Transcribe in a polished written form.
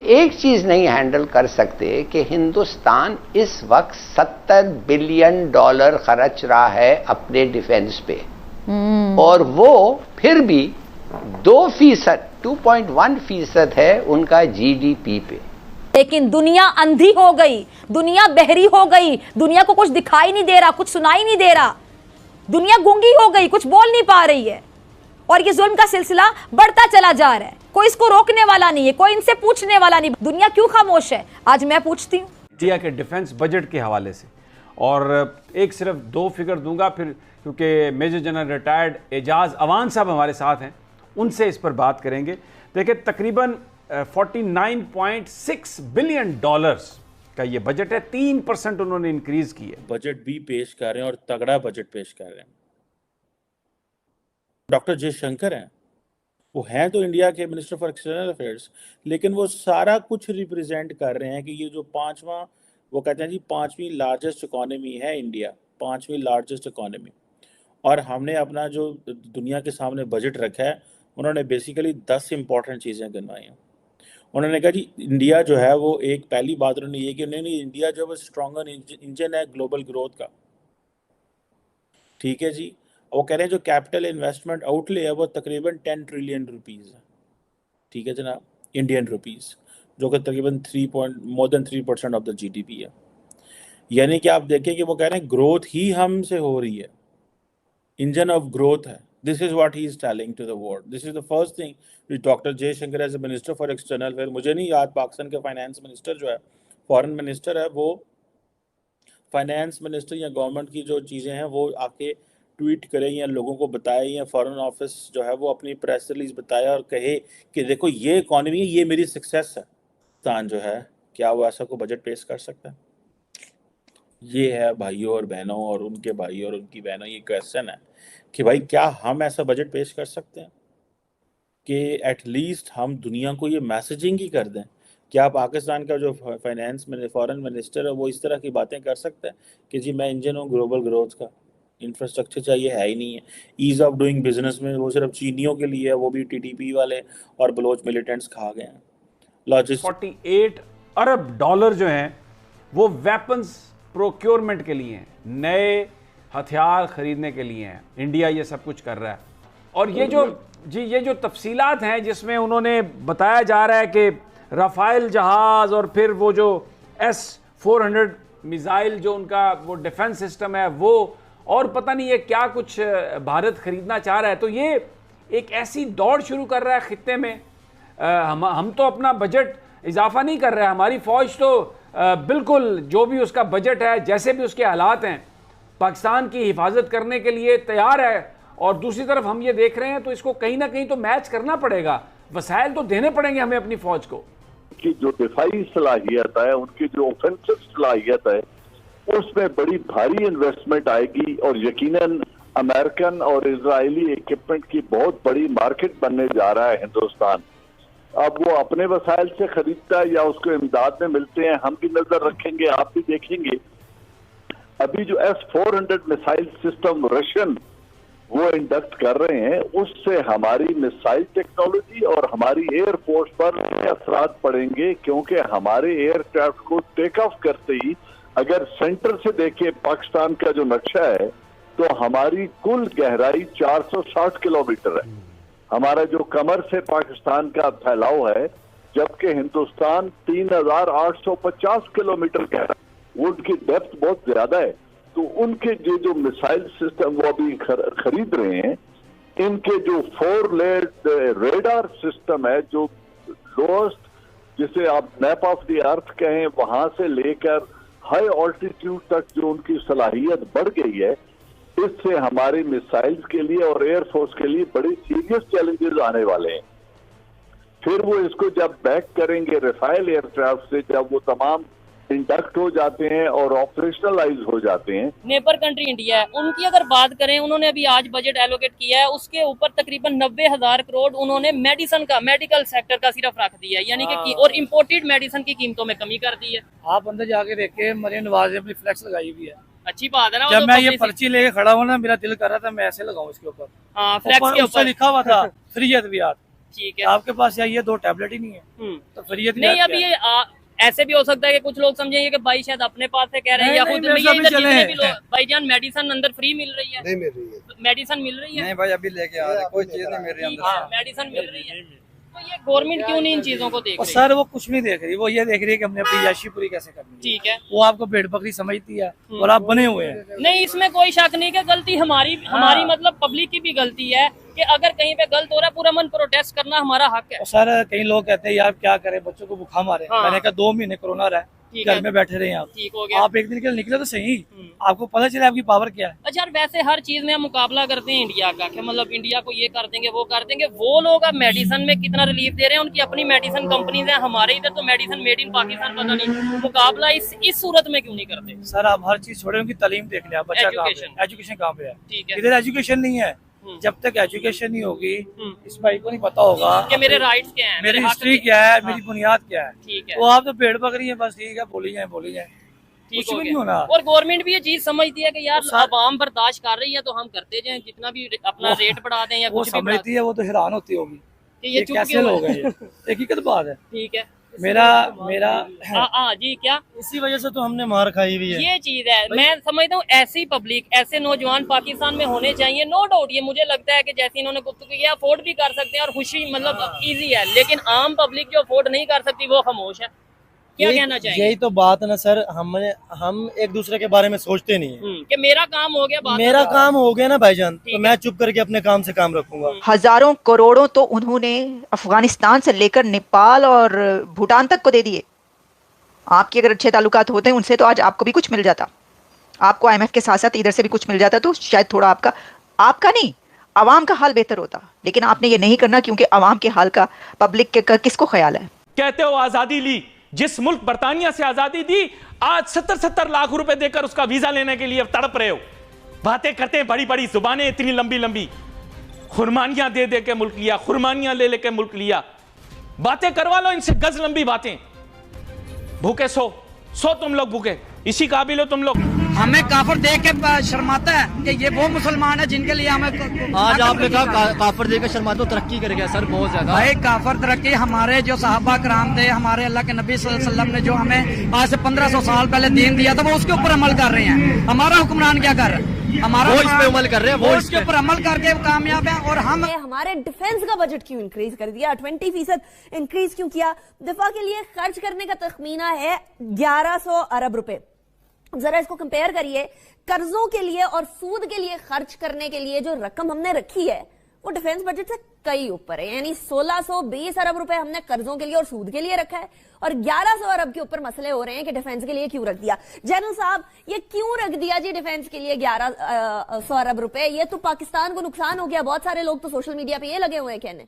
एक चीज नहीं हैंडल कर सकते कि हिंदुस्तान इस वक्त $70 बिलियन खर्च रहा है अपने डिफेंस पे, और वो फिर भी 2.1% है उनका जीडीपी पे। लेकिन दुनिया अंधी हो गई, दुनिया बहरी हो गई, दुनिया को कुछ दिखाई नहीं दे रहा, कुछ सुनाई नहीं दे रहा, दुनिया गूंगी हो गई, कुछ बोल नहीं पा रही है, और ये जुल्म का सिलसिला बढ़ता चला जा रहा है। कोई इसको रोकने वाला नहीं है, कोई इनसे पूछने वाला नहीं। दुनिया क्यों खामोश है? आज मैं पूछती हूँ। इंडिया के डिफेंस बजट के हवाले से, और एक सिर्फ 2 फिगर दूंगा फिर, क्योंकि major general retired Ejaz Awan साहब हमारे साथ हैं, उनसे इस पर बात करेंगे। देखिए, तकरीबन 49.6 बिलियन डॉलर्स का ये बजट है, 3% उन्होंने इंक्रीज की है। बजट भी पेश कर रहे हैं और तगड़ा बजट पेश कर रहे हैं। डॉक्टर जयशंकर हैं, वो हैं तो इंडिया के मिनिस्टर फॉर एक्सटर्नल अफेयर्स, लेकिन वो सारा कुछ रिप्रेजेंट कर रहे हैं कि ये जो पांचवा, वो कहते हैं जी 5वीं लार्जेस्ट इकोनॉमी है इंडिया, 5वीं लार्जेस्ट इकोनॉमी, और हमने अपना जो दुनिया के सामने बजट रखा है, उन्होंने बेसिकली 10 इंपॉर्टेंट चीज़ें गिनवाई हैं। उन्होंने कहा जी इंडिया जो है वो एक, पहली बात उन्होंने ये कि नहीं इंडिया जो है स्ट्रॉन्गर इंजन है ग्लोबल ग्रोथ का, ठीक है जी। वो कह रहे हैं जो कैपिटल इन्वेस्टमेंट आउटले है वो तकरीबन 10 ट्रिलियन रुपीज़ है, ठीक है जनाब, इंडियन रुपीज़, जो कि तकरीबन more than 3% of the GDP है। यानी कि आप देखें कि वो कह रहे हैं ग्रोथ ही हमसे हो रही है, इंजन ऑफ ग्रोथ है। This is what he is telling to the world. This is the first thing doctor Jaishankar as a minister for external affair, मुझे नहीं याद पाकिस्तान के फाइनेंस मिनिस्टर जो है, फॉरेन मिनिस्टर है, वो फाइनेंस मिनिस्टर या गवर्नमेंट की जो चीज़ें हैं वो आके ट्वीट करें या लोगों को बताए, या फॉरेन ऑफिस जो है वो अपनी प्रेस रिलीज बताए और कहे कि देखो ये इकॉनमी है, ये मेरी सक्सेस है। पाकिस्तान जो है, क्या वो ऐसा को बजट पेश कर सकता है? ये है भाइयों और बहनों और उनके भाइयों और उनकी बहनों, ये क्वेश्चन है कि भाई क्या हम ऐसा बजट पेश कर सकते हैं कि एटलीस्ट हम दुनिया को ये मैसेजिंग ही कर दें? क्या पाकिस्तान का जो फाइनेंस में फॉरेन मिनिस्टर है वो इस तरह की बातें कर सकता है कि जी मैं इंजन हूँ ग्लोबल ग्रोथ का, इंफ्रास्ट्रक्चर चाहिए है ही नहीं है, ईज ऑफ डूइंग बिजनेस में वो सिर्फ चीनियों के लिए है, वो भी टीटीपी वाले और बलोच मिलिटेंट्स खा गए हैं। लॉजिस्टिक्स 48 अरब डॉलर जो हैं वो वेपन्स प्रोक्योरमेंट के लिए हैं, नए हथियार खरीदने के लिए हैं। इंडिया ये सब कुछ कर रहा है, और ये जो तफसीलात हैं जिसमें उन्होंने बताया जा रहा है कि राफेल जहाज और फिर वो जो S-400 मिसाइल जो उनका वो डिफेंस सिस्टम है वो, और पता नहीं ये क्या कुछ भारत खरीदना चाह रहा है। तो ये एक ऐसी दौड़ शुरू कर रहा है खित्ते में। हम तो अपना बजट इजाफा नहीं कर रहे हैं, हमारी फौज तो बिल्कुल जो भी उसका बजट है, जैसे भी उसके हालात हैं, पाकिस्तान की हिफाजत करने के लिए तैयार है। और दूसरी तरफ हम ये देख रहे हैं, तो इसको कहीं ना कहीं तो मैच करना पड़ेगा, वसाइल तो देने पड़ेंगे हमें अपनी फौज को। की जो दिफाई सलाहियत है, उनकी जो ऑफेंसिव सलाहियत है, उसमें बड़ी भारी इन्वेस्टमेंट आएगी, और यकीनन अमेरिकन और इजरायली इक्विपमेंट की बहुत बड़ी मार्केट बनने जा रहा है हिंदुस्तान। अब वो अपने वसाइल से खरीदता है या उसको इमदाद में मिलते हैं, हम भी नजर रखेंगे, आप भी देखेंगे। अभी जो S-400 मिसाइल सिस्टम रशियन वो इंडक्ट कर रहे हैं, उससे हमारी मिसाइल टेक्नोलॉजी और हमारी एयरफोर्स पर असरात पड़ेंगे, क्योंकि हमारे एयरक्राफ्ट को टेक ऑफ करते ही अगर सेंटर से देखें पाकिस्तान का जो नक्शा है, तो हमारी कुल गहराई 460 किलोमीटर है। हमारा जो कमर से पाकिस्तान का फैलाव है, जबकि हिंदुस्तान 3850 किलोमीटर गहरा, उनकी डेप्थ बहुत ज्यादा है। तो उनके जो मिसाइल सिस्टम वो अभी खरीद रहे हैं, इनके जो 4 लेयर्ड रेडार सिस्टम है, जो लोएस्ट जिसे आप मैप ऑफ द अर्थ कहें, वहां से लेकर हाई ऑल्टीट्यूड तक जो उनकी सलाहियत बढ़ गई है, इससे हमारे मिसाइल्स के लिए और एयरफोर्स के लिए बड़े सीरियस चैलेंजेस आने वाले हैं। फिर वो इसको जब बैक करेंगे राफेल एयरक्राफ्ट से, जब वो तमाम इंडक्ट हो जाते हैं और ऑपरेशनलाइज हो जाते हैं। नेबर कंट्री इंडिया है, उनकी अगर बात करें, उन्होंने अभी आज बजट एलोकेट किया है, उसके ऊपर तकरीबन 90,000 करोड़ उन्होंने मेडिसिन का, मेडिकल सेक्टर का सिर्फ रख दिया है, यानी कि और इम्पोर्टेड मेडिसिन की कीमतों में कमी कर दी है। आप अंदर जाके देखे, मरीम नवाज ने अपनी फ्लेक्स लगाई हुई है। अच्छी बात है ना। जब मैं ये पर्ची लेके खड़ा हुआ ना, मेरा दिल कर रहा था मैं ऐसे लगाऊं इसके ऊपर। फ्लेक्स के ऊपर लिखा हुआ था फ्री अद्वियात, ठीक है। आपके पास या ये 2 टैबलेट ही नहीं है, तो फिर ये नहीं, अब ये ऐसे भी हो सकता है कि कुछ लोग समझेंगे कि भाई शायद अपने पास से कह रहे हैं, या खुद नहीं, इधर जितने भी लोग भाईजान मेडिसिन अंदर फ्री मिल रही है? नहीं मिल रही है। मेडिसिन मिल रही है? नहीं भाई, अभी लेके आ रहे, कोई चीज नहीं मिल रही अंदर। मेडिसिन मिल रही है, तो ये गवर्नमेंट क्यों नहीं इन चीजों को देख और रही? सर वो कुछ नहीं देख रही, वो ये देख रही है कि हमने अपनी याशी पूरी कैसे करनी है। ठीक है, वो आपको भेड़ बकरी समझती है और आप बने हुए हैं। नहीं इसमें कोई शक नहीं कि गलती हमारी मतलब पब्लिक की भी गलती है कि अगर कहीं पे गलत हो रहा है पूरा मन प्रोटेस्ट करना हमारा हक है। और सर कई लोग कहते हैं यार क्या करें, बच्चों को बुखार मारे। मैंने कहा 2 महीने कोरोना रहा, घर में बैठे रहे आप, ठीक हो गया। आप एक दिन के लिए निकले तो सही, आपको पता चले आपकी पावर क्या है। अच्छा, वैसे हर चीज में हम मुकाबला करते हैं इंडिया का, कि मतलब इंडिया को ये कर देंगे वो कर देंगे। वो लोग अब मेडिसिन में कितना रिलीफ दे रहे हैं, उनकी अपनी मेडिसिन कंपनीज हैं, हमारे इधर तो मेडिसिन मेड इन पाकिस्तान, पता नहीं मुकाबला इस सूरत में क्यों नहीं करते। सर आप हर चीज छोड़े, उनकी तालीम देख लिया, बच्चा कहाँ पे, एजुकेशन कहाँ पे है। ठीक है, इधर एजुकेशन नहीं है। जब तक एजुकेशन नहीं होगी, इस भाई को नहीं पता होगा कि मेरे राइट्स क्या हैं, मेरी हिस्ट्री क्या है, मेरी बुनियाद क्या है। ठीक है, तो आप तो भेड़ बकरी है, बस ठीक है, बोली जाए ठीक कुछ हो भी गया। नहीं होना। और गवर्नमेंट भी ये चीज समझती है कि यार आवाम बर्दाश्त कर रही है तो हम करते जाएं, जितना भी अपना रेट बढ़ा दें या वो कुछ भी समझती है, वो तो हैरान होती होगी कि ये चुप कैसे क्यों लोग है। हैं ये। हकीकत बात है। ठीक है, मेरा हाँ जी, क्या इसी वजह से तो हमने मार खाई हुई है। ये चीज है, मैं समझता हूँ ऐसी पब्लिक, ऐसे नौजवान पाकिस्तान में होने चाहिए, नो डाउट। ये मुझे लगता है कि जैसे इन्होंने गुफ्तगू किया, अफोर्ड भी कर सकते हैं और खुशी मतलब इजी है, लेकिन आम पब्लिक जो अफोर्ड नहीं कर सकती वो खामोश है। क्या कहना चाहेंगे? यही तो बात है ना सर, हम एक दूसरे के बारे में सोचते नहीं है। कि मेरा काम हो गया, बात मेरा काम हो गया ना भाईजान, तो मैं चुप करके अपने काम से काम रखूंगा। हजारों करोड़ों तो उन्होंने अफगानिस्तान से लेकर नेपाल और भूटान तक को दे दिए। आपके अगर अच्छे ताल्लुकात होते हैं उनसे तो आज आपको भी कुछ मिल जाता, आपको IMF के साथ साथ इधर से भी कुछ मिल जाता, तो शायद थोड़ा आपका नहीं आवाम का हाल बेहतर होता। लेकिन आपने ये नहीं करना, क्योंकि आवाम के हाल का पब्लिक के किसको ख्याल है। कहते हो आजादी ली, जिस मुल्क बर्तानिया से आजादी दी, आज 70-70 लाख रुपए देकर उसका वीजा लेने के लिए तड़प रहे हो। बातें करते हैं बड़ी बड़ी, जुबानें इतनी लंबी लंबी, खुरमानियां दे दे के मुल्क लिया, खुरमानियां ले लेके मुल्क लिया। बातें करवा लो इनसे गज लंबी बातें। भूखे सो तुम लोग भूखे, इसी काबिल हो तुम लोग। हमें काफर देख के शर्माता है कि ये वो मुसलमान है जिनके लिए हमें आज आपने कहा काफर देकर शर्मा तो तरक्की करेगा सर, बहुत ज्यादा। भाई काफर तरक्की, हमारे जो सहाबा कराम थे, हमारे अल्लाह के नबी सल्लल्लाहु अलैहि वसल्लम ने जो हमें आज से 1500 साल पहले दीन दिया था, वो उसके ऊपर अमल कर रहे हैं। हमारा हुक्मरान क्या कर रहा है? हमारा वो इस पे अमल कर रहे हैं, वो इसके ऊपर अमल करके कामयाब है। और हम हमारे डिफेंस का बजट क्यों इंक्रीज कर दिया, 20% इंक्रीज क्यों किया? दफा के लिए खर्च करने का तखमीना है 1100 अरब रुपए। जरा इसको कंपेयर करिए, कर्जों के लिए और सूद के लिए खर्च करने के लिए जो रकम हमने रखी है वो डिफेंस बजट से कई ऊपर है। यानी 1620 अरब रुपए हमने कर्जों के लिए और सूद के लिए रखा है, और 1100 अरब के ऊपर मसले हो रहे हैं कि डिफेंस के लिए क्यों रख दिया। जनरल साहब, ये क्यों रख दिया जी डिफेंस के लिए 1100 अरब रुपए? ये तो पाकिस्तान को नुकसान हो गया। बहुत सारे लोग तो सोशल मीडिया पे ये लगे हुए हैं कहने।